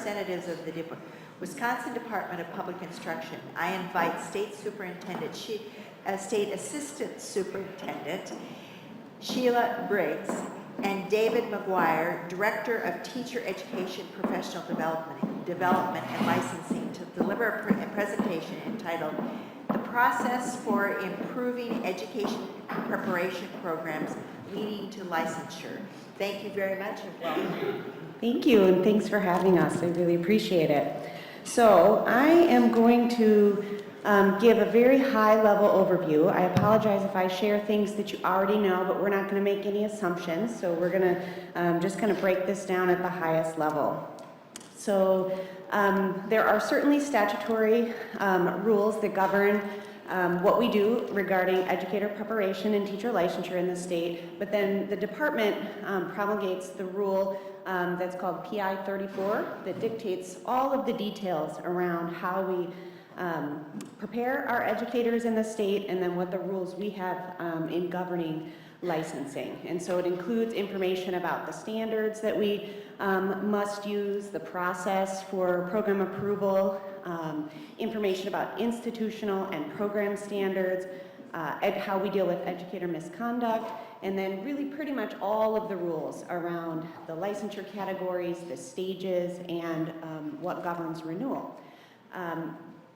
representatives of the Wisconsin Department of Public Instruction, I invite State Superintendent, State Assistant Superintendent Sheila Briggs and David McGuire, Director of Teacher Education, Professional Development and Licensing, to deliver a presentation entitled "The Process for Improving Education Preparation Programs Leading to Licensure." Thank you very much and welcome. Thank you, and thanks for having us. I really appreciate it. So I am going to give a very high-level overview. I apologize if I share things that you already know, but we're not going to make any assumptions. So we're going to just kind of break this down at the highest level. So there are certainly statutory rules that govern what we do regarding educator preparation and teacher licensure in the state, but then the department promulgates the rule that's called PI 34 that dictates all of the details around how we prepare our educators in the state, and then what the rules we have in governing licensing. And so it includes information about the standards that we must use, the process for program approval, information about institutional and program standards, how we deal with educator misconduct, and then really pretty much all of the rules around the licensure categories, the stages, and what governs renewal.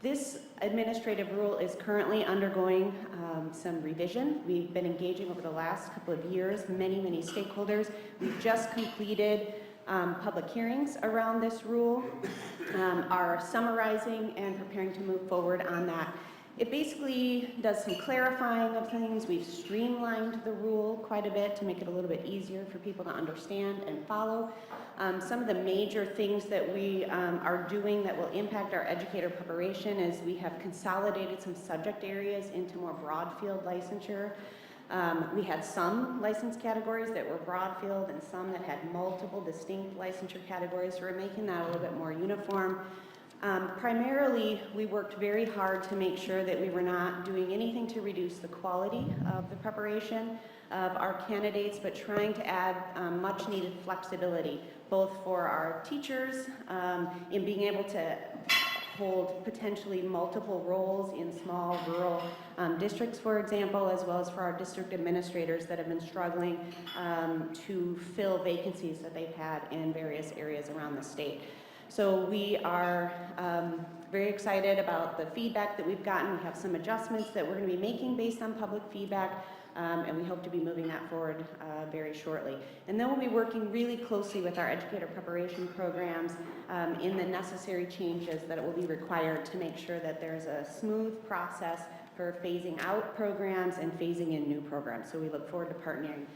This administrative rule is currently undergoing some revision. We've been engaging over the last couple of years, many stakeholders. We've just completed public hearings around this rule, are summarizing and preparing to move forward on that. It basically does some clarifying of things. We've streamlined the rule quite a bit to make it a little bit easier for people to understand and follow. Some of the major things that we are doing that will impact our educator preparation is we have consolidated some subject areas into more broad field licensure. We had some license categories that were broad field and some that had multiple distinct licensure categories, so we're making that a little bit more uniform. Primarily, we worked very hard to make sure that we were not doing anything to reduce the quality of the preparation of our candidates, but trying to add much needed flexibility, both for our teachers in being able to hold potentially multiple roles in small rural districts, for example, as well as for our district administrators that have been struggling to fill vacancies that they've had in various areas around the state. So we are very excited about the feedback that we've gotten. We have some adjustments that we're going to be making based on public feedback, and we hope to be moving that forward very shortly. And then we'll be working really closely with our educator preparation programs in the necessary changes that will be required to make sure that there's a smooth process for phasing out programs and phasing in new programs. So we look forward to partnering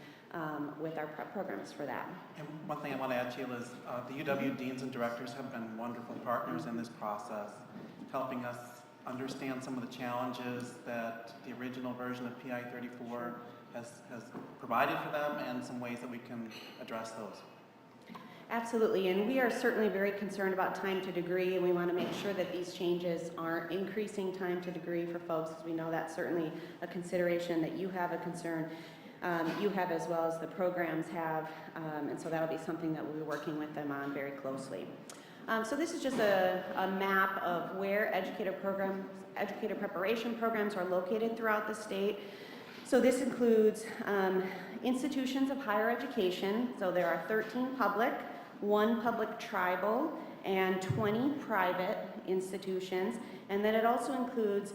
with our prep programs for that. And one thing I want to add, Sheila, is the UW deans and directors have been wonderful partners in this process, helping us understand some of the challenges that the original version of PI 34 has provided for them, and some ways that we can address those. Absolutely, and we are certainly very concerned about time to degree, and we want to make sure that these changes aren't increasing time to degree for folks, because we know that's certainly a consideration that you have a concern. You have, as well as the programs have, and so that'll be something that we'll be working with them on very closely. So this is just a map of where educator preparation programs are located throughout the state. So this includes institutions of higher education. So there are 13 public, 1 public tribal, and 20 private institutions. And then it also includes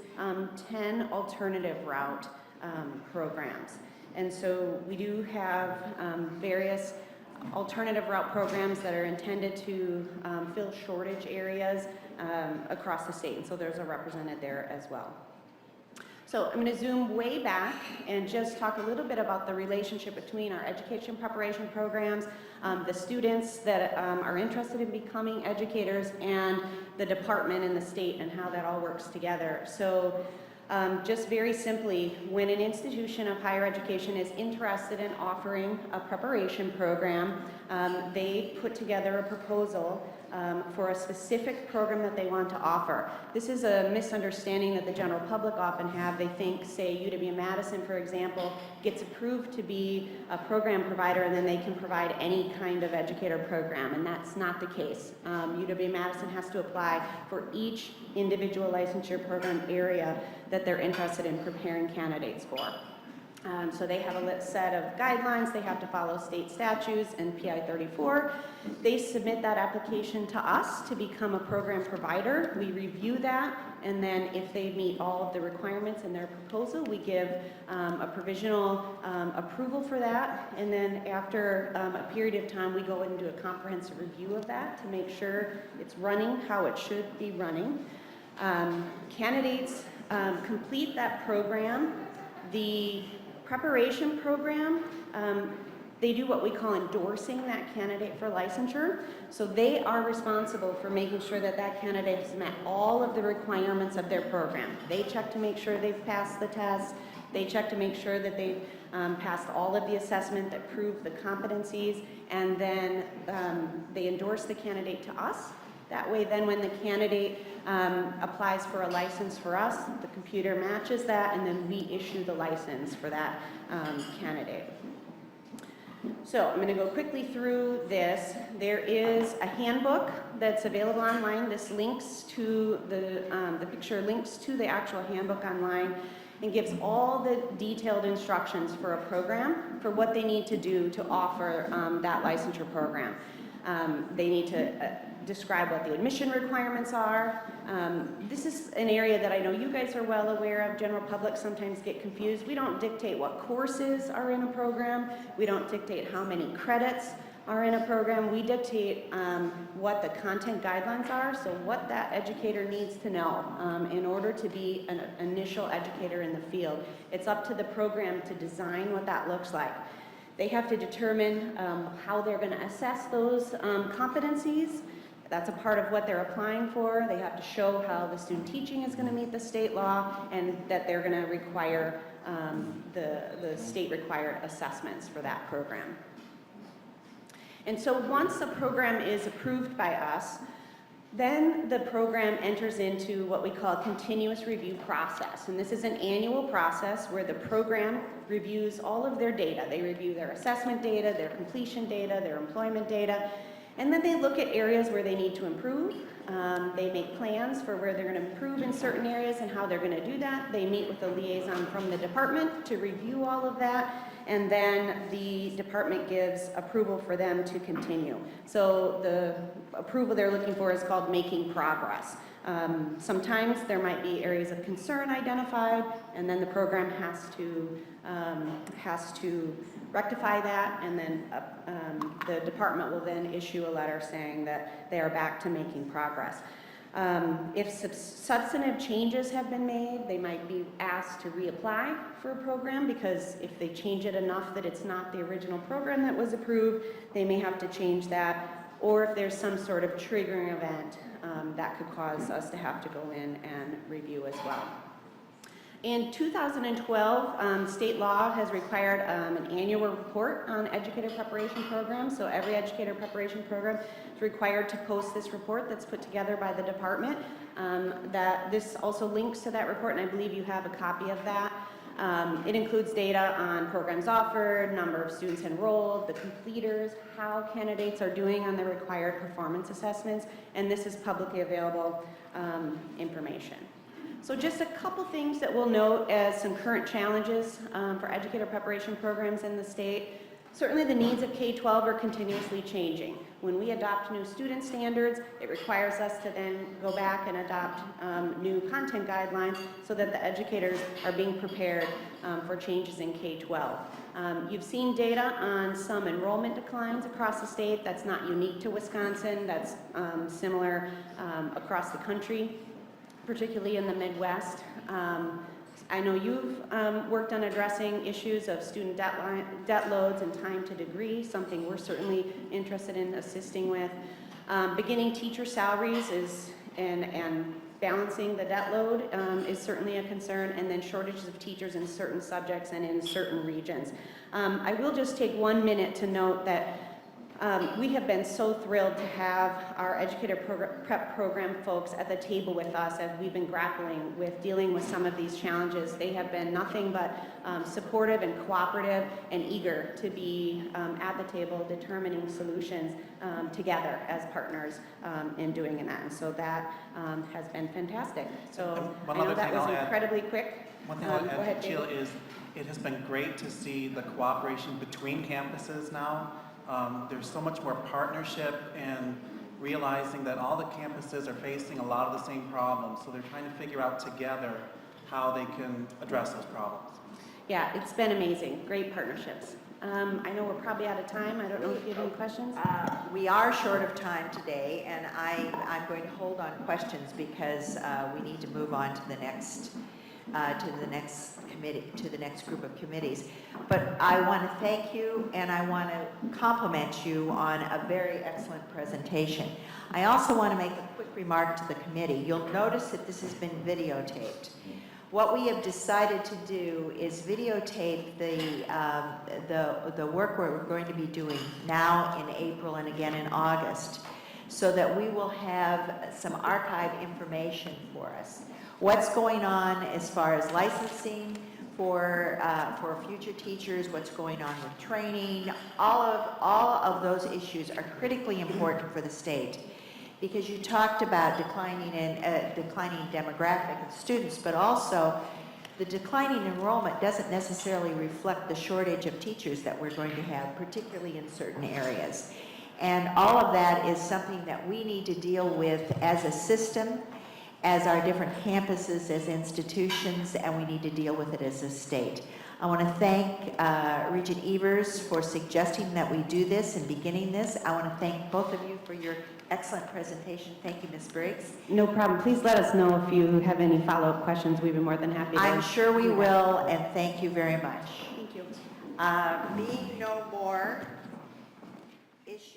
10 alternative route programs. And so we do have various alternative route programs that are intended to fill shortage areas across the state. And so there's a represented there as well. So I'm going to zoom way back and just talk a little bit about the relationship between our education preparation programs, the students that are interested in becoming educators, and the department and the state, and how that all works together. So just very simply, when an institution of higher education is interested in offering a preparation program, they put together a proposal for a specific program that they want to offer. This is a misunderstanding that the general public often have. They think, say, UW-Madison, for example, gets approved to be a program provider and then they can provide any kind of educator program, and that's not the case. UW-Madison has to apply for each individual licensure program area that they're interested in preparing candidates for. So they have a set of guidelines. They have to follow state statutes and PI 34. They submit that application to us to become a program provider. We review that, and then if they meet all of the requirements in their proposal, we give a provisional approval for that. And then after a period of time, we go and do a comprehensive review of that to make sure it's running how it should be running. Candidates complete that program. The preparation program, they do what we call endorsing that candidate for licensure. So they are responsible for making sure that that candidate has met all of the requirements of their program. They check to make sure they've passed the test. They check to make sure that they've passed all of the assessment that prove the competencies, and then they endorse the candidate to us. That way, then when the candidate applies for a license for us, the computer matches that, and then we issue the license for that candidate. So I'm going to go quickly through this. There is a handbook that's available online. This links to the picture links to the actual handbook online and gives all the detailed instructions for a program for what they need to do to offer that licensure program. They need to describe what the admission requirements are. This is an area that I know you guys are well aware of. General public sometimes get confused. We don't dictate what courses are in a program. We don't dictate how many credits are in a program. We dictate what the content guidelines are, so what that educator needs to know in order to be an initial educator in the field. It's up to the program to design what that looks like. They have to determine how they're going to assess those competencies. That's a part of what they're applying for. They have to show how the student teaching is going to meet the state law, and that they're going to require the state required assessments for that program. And so once a program is approved by us, then the program enters into what we call a continuous review process. And this is an annual process where the program reviews all of their data. They review their assessment data, their completion data, their employment data, and then they look at areas where they need to improve. They make plans for where they're going to improve in certain areas and how they're going to do that. They meet with a liaison from the department to review all of that, and then the department gives approval for them to continue. So the approval they're looking for is called making progress. Sometimes there might be areas of concern identified, and then the program has to rectify that, and then the department will then issue a letter saying that they are back to making progress. If substantive changes have been made, they might be asked to reapply for a program, because if they change it enough that it's not the original program that was approved, they may have to change that. Or if there's some sort of triggering event, that could cause us to have to go in and review as well. In 2012, state law has required an annual report on educator preparation programs. So every educator preparation program is required to post this report that's put together by the department. This also links to that report, and I believe you have a copy of that. It includes data on programs offered, number of students enrolled, the completers, how candidates are doing on the required performance assessments, and this is publicly available information. So just a couple things that we'll note as some current challenges for educator preparation programs in the state. Certainly the needs of K-12 are continuously changing. When we adopt new student standards, it requires us to then go back and adopt new content guidelines so that the educators are being prepared for changes in K-12. You've seen data on some enrollment declines across the state. That's not unique to Wisconsin. That's similar across the country, particularly in the Midwest. I know you've worked on addressing issues of student debt loads and time to degree, something we're certainly interested in assisting with. Beginning teacher salaries and balancing the debt load is certainly a concern, and then shortages of teachers in certain subjects and in certain regions. I will just take 1 minute to note that We have been so thrilled to have our Educator Prep Program folks at the table with us as we've been grappling with dealing with some of these challenges. They have been nothing but supportive and cooperative and eager to be at the table determining solutions together as partners in doing that. And so that has been fantastic. So And one I know other that thing was I'll add- incredibly quick. One thing I'll Go add, ahead, Sheila, David. is it has been great to see the cooperation between campuses now. There's so much more partnership and realizing that all the campuses are facing a lot of the same problems, so they're trying to figure out together how they can address those problems. Yeah, it's been amazing. Great partnerships. I know we're probably out of time. I don't know if you have any questions. We are short of time today, and I'm going to hold on questions because we need to move on to the next committee, to the next group of committees. But I want to thank you, and I want to compliment you on a very excellent presentation. I also want to make a quick remark to the committee. You'll notice that this has been videotaped. What we have decided to do is videotape the work we're going to be doing now in April and again in August, so that we will have some archive information for us. What's going on as far as licensing for future teachers, what's going on with training, all of those issues are critically important for the state. Because you talked about declining demographic of students, but also the declining enrollment doesn't necessarily reflect the shortage of teachers that we're going to have, particularly in certain areas. And all of that is something that we need to deal with as a system, as our different campuses, as institutions, and we need to deal with it as a state. I want to thank Regent Evers for suggesting that we do this and beginning this. I want to thank both of you for your excellent presentation. Thank you, Ms. Briggs. No problem. Please let us know if you have any follow-up questions. We'd be more than happy to. I'm sure we will, and thank you very much. Thank you. Being no more issues.